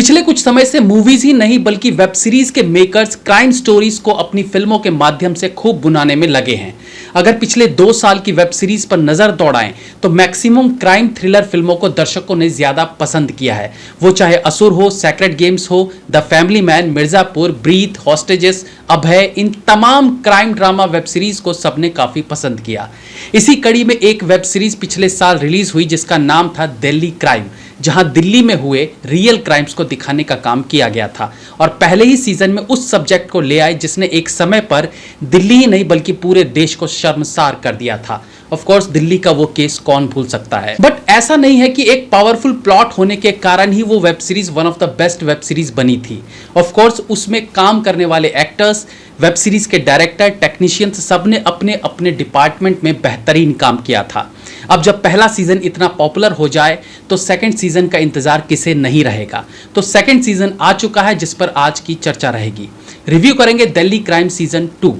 पिछले कुछ समय से मूवीज ही नहीं बल्कि वेब सीरीज के मेकर्स क्राइम स्टोरीज को अपनी फिल्मों के माध्यम से खूब बुनाने में लगे हैं। अगर पिछले 2 साल की वेब सीरीज पर नजर दौड़ाएं तो मैक्सिमम क्राइम थ्रिलर फिल्मों को दर्शकों ने ज्यादा पसंद किया है। वो चाहे असुर हो, सेक्रेड गेम्स हो, the family man, Mirzapur, breathe, hostages, Abhay, इन तमाम क्राइम ड्रामा वेब सीरीज को सबने काफी पसंद किया। इसी कड़ी में एक वेब सीरीज पिछले साल रिलीज हुई जिसका नाम था दिल्ली क्राइम, जहां दिल्ली में हुए रियल क्राइम्स को दिखाने का काम किया गया था और पहले ही सीजन में उस सब्जेक्ट को ले आए जिसने एक समय पर दिल्ली ही नहीं बल्कि पूरे देश को शर्मसार कर दिया था। ऑफ कोर्स दिल्ली का वो केस कौन भूल सकता है। बट ऐसा नहीं है कि एक पावरफुल प्लॉट होने के कारण ही वो web series one of the best web series बनी थी। ऑफ कोर्स उसमें काम करने वाले एक्टर्स, वेब सीरीज के डायरेक्टर, टेक्नीशियंस सबने अपने अपने डिपार्टमेंट में बेहतरीन काम किया था। अब जब पहला सीजन इतना पॉपुलर हो जाए तो सेकंड सीजन का इंतजार किसे नहीं रहेगा। तो सेकंड सीजन आ चुका है जिस पर आज की चर्चा रहेगी। रिव्यू करेंगे दिल्ली क्राइम सीजन 2।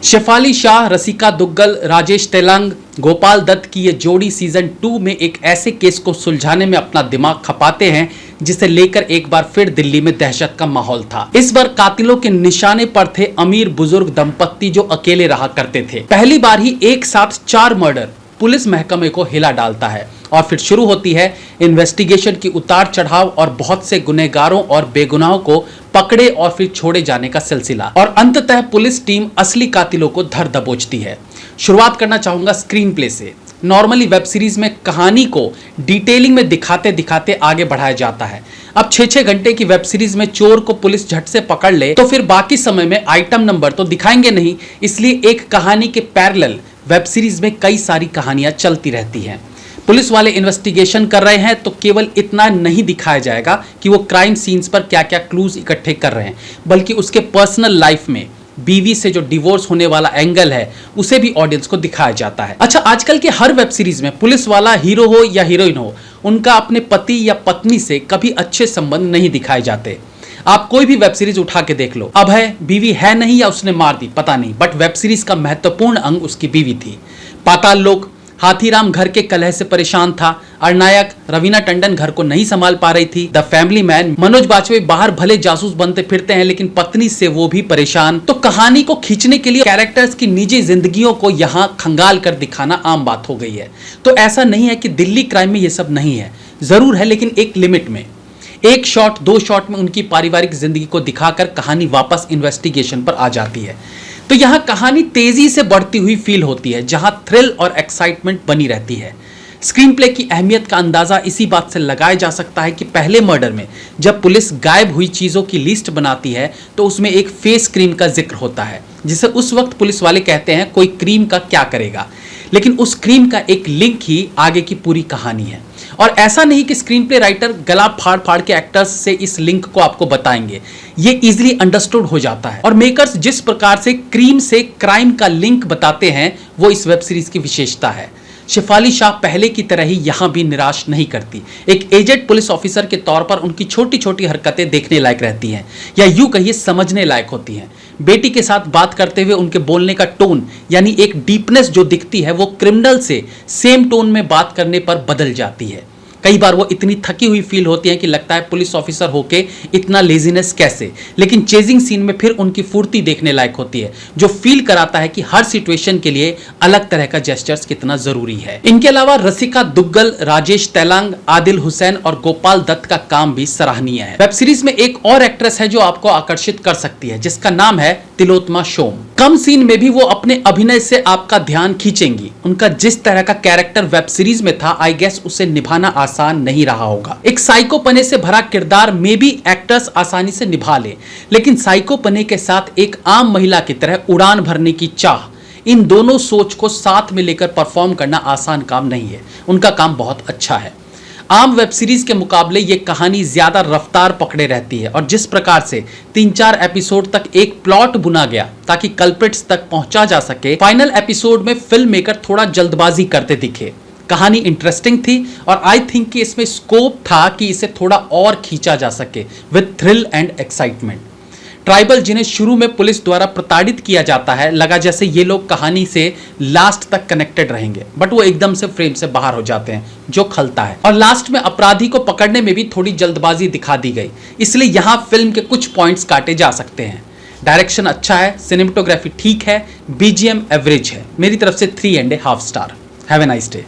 शेफाली शाह, रसिका दुग्गल, राजेश तेलंग, गोपाल दत्त की ये जोड़ी सीजन 2 में एक ऐसे केस को सुलझाने में अपना दिमाग खपाते हैं जिसे लेकर एक बार फिर दिल्ली में दहशत का माहौल था। इस बार कातिलों के निशाने पर थे अमीर बुजुर्ग दंपत्ति जो अकेले रहा करते थे। पहली बार ही एक साथ 4 मर्डर पुलिस महकमे को हिला डालता है और फिर शुरू होती है इन्वेस्टिगेशन की उतार चढ़ाव और बहुत से गुनहगारों और बेगुनाहों को पकड़े और फिर छोड़े जाने का सिलसिला, और अंततः पुलिस टीम असली कातिलों को धर दबोचती है। शुरुआत करना चाहूंगा स्क्रीन प्ले से। नॉर्मली वेब सीरीज में कहानी को डिटेलिंग में दिखाते दिखाते आगे बढ़ाया जाता है। अब 6-6 घंटे की वेब सीरीज में चोर को पुलिस झट से पकड़ ले तो फिर बाकी समय में आइटम नंबर तो दिखाएंगे नहीं, इसलिए एक कहानी के पैरेलल वेब सीरीज में कई सारी कहानियां चलती रहती हैं। पुलिस वाले इन्वेस्टिगेशन कर रहे हैं तो केवल इतना नहीं दिखाया जाएगा कि वो क्राइम सीन्स पर क्या क्या क्लूज इकट्ठे कर रहे हैं, बल्कि उसके पर्सनल लाइफ में बीवी से जो डिवोर्स होने वाला एंगल है उसे भी ऑडियंस को दिखाया जाता है। अच्छा, आजकल के हर वेब सीरीज में पुलिस वाला हीरो हो या हीरोइन हो, उनका अपने पति या पत्नी से कभी अच्छे संबंध नहीं दिखाए जाते। आप कोई भी वेब सीरीज उठा के देख लो, अब है बीवी है नहीं या उसने मार दी पता नहीं, बट वेब सीरीज का महत्वपूर्ण अंग उसकी बीवी थी। पाताल लोक, हाथीराम घर के कलह से परेशान था, अरनायक, रवीना टंडन घर को नहीं संभाल पा रही थी, the family man, Manoj Bajpayee बाहर भले जासूस बनते फिरते हैं लेकिन पत्नी से वो भी परेशान। तो कहानी को खींचने के लिए कैरेक्टर्स की निजी जिंदगियों को यहाँ खंगाल कर दिखाना आम बात हो गई है। तो ऐसा नहीं है कि दिल्ली क्राइम में ये सब नहीं है, जरूर है लेकिन एक लिमिट में। 1 शॉट 2 शॉट में उनकी पारिवारिक जिंदगी को दिखाकर कहानी वापस इन्वेस्टिगेशन पर आ जाती है। तो यहां कहानी तेजी से बढ़ती हुई फील होती है जहां थ्रिल और एक्साइटमेंट बनी रहती है। स्क्रीन प्ले की अहमियत का अंदाजा इसी बात से लगाया जा सकता है कि पहले मर्डर में जब पुलिस गायब हुई चीजों की लिस्ट बनाती है तो उसमें एक फेस क्रीम का जिक्र होता है, जिसे उस वक्त पुलिस वाले कहते हैं कोई क्रीम का क्या करेगा, लेकिन उस क्रीम का एक लिंक ही आगे की पूरी कहानी है। और ऐसा नहीं कि स्क्रीन प्ले राइटर गला फाड़ फाड़ के एक्टर्स से इस लिंक को आपको बताएंगे, ये इजीली अंडरस्टूड हो जाता है। और मेकर्स जिस प्रकार से क्रीम से क्राइम का लिंक बताते हैं वो इस वेब सीरीज की विशेषता है। शेफाली शाह पहले की तरह ही यहां भी निराश नहीं करती। एक एजेड पुलिस ऑफिसर के तौर पर उनकी छोटी छोटी हरकतें देखने लायक रहती हैं, या यूं कहिए समझने लायक होती हैं। बेटी के साथ बात करते हुए उनके बोलने का टोन यानी एक डीपनेस जो दिखती है वो क्रिमिनल से सेम टोन में बात करने पर बदल जाती है। कई बार वो इतनी थकी हुई फील होती है कि लगता है पुलिस ऑफिसर होके इतना लेजीनेस कैसे, लेकिन चेजिंग सीन में फिर उनकी फुर्ती देखने लायक होती है जो फील कराता है कि हर सिचुएशन के लिए अलग तरह का जेस्चर्स कितना जरूरी है। इनके अलावा रसिका दुग्गल, राजेश तेलंग, आदिल हुसैन और गोपाल दत्त का काम भी सराहनीय है। वेब सीरीज में एक और एक्ट्रेस है जो आपको आकर्षित कर सकती है जिसका नाम है तिलोत्तमा शोम। कम सीन में भी वो अपने अभिनय से आपका ध्यान खींचेंगी। उनका जिस तरह का कैरेक्टर वेब सीरीज में था आई गेस उसे निभाना आसान नहीं रहा होगा। एक साइकोपने से भरा किरदार में भी एक्टर्स आसानी से निभा ले, लेकिन साइकोपने के साथ एक आम महिला की तरह उड़ान भरने की चाह, इन दोनों सोच को साथ में लेकर परफॉर्म करना आसान काम नहीं है। उनका काम बहुत अच्छा है। आम वेब सीरीज के मुकाबले ये कहानी ज्यादा रफ्तार पकड़े रहती है और जिस प्रकार से 3-4 एपिसोड तक एक प्लॉट बुना गया ताकि कल्प्रिट्स तक पहुंचा जा सके, फाइनल एपिसोड में फिल्म मेकर थोड़ा जल्दबाजी करते दिखे। कहानी इंटरेस्टिंग थी और आई थिंक कि इसमें स्कोप था कि इसे थोड़ा और खींचा जा सके with thrill and excitement. Tribal जिन्हें शुरू में पुलिस द्वारा प्रताड़ित किया जाता है, लगा जैसे ये लोग कहानी से लास्ट तक कनेक्टेड रहेंगे, बट वो एकदम से फ्रेम से बाहर हो जाते हैं, जो खलता है। और लास्ट में अपराधी को पकड़ने में भी थोड़ी जल्दबाजी दिखा दी गई, इसलिए यहां फिल्म के कुछ पॉइंट्स काटे जा सकते हैं। डायरेक्शन अच्छा है, सिनेमेटोग्राफी ठीक है, बीजीएम एवरेज है। मेरी तरफ से 3.5 star. Have a nice day.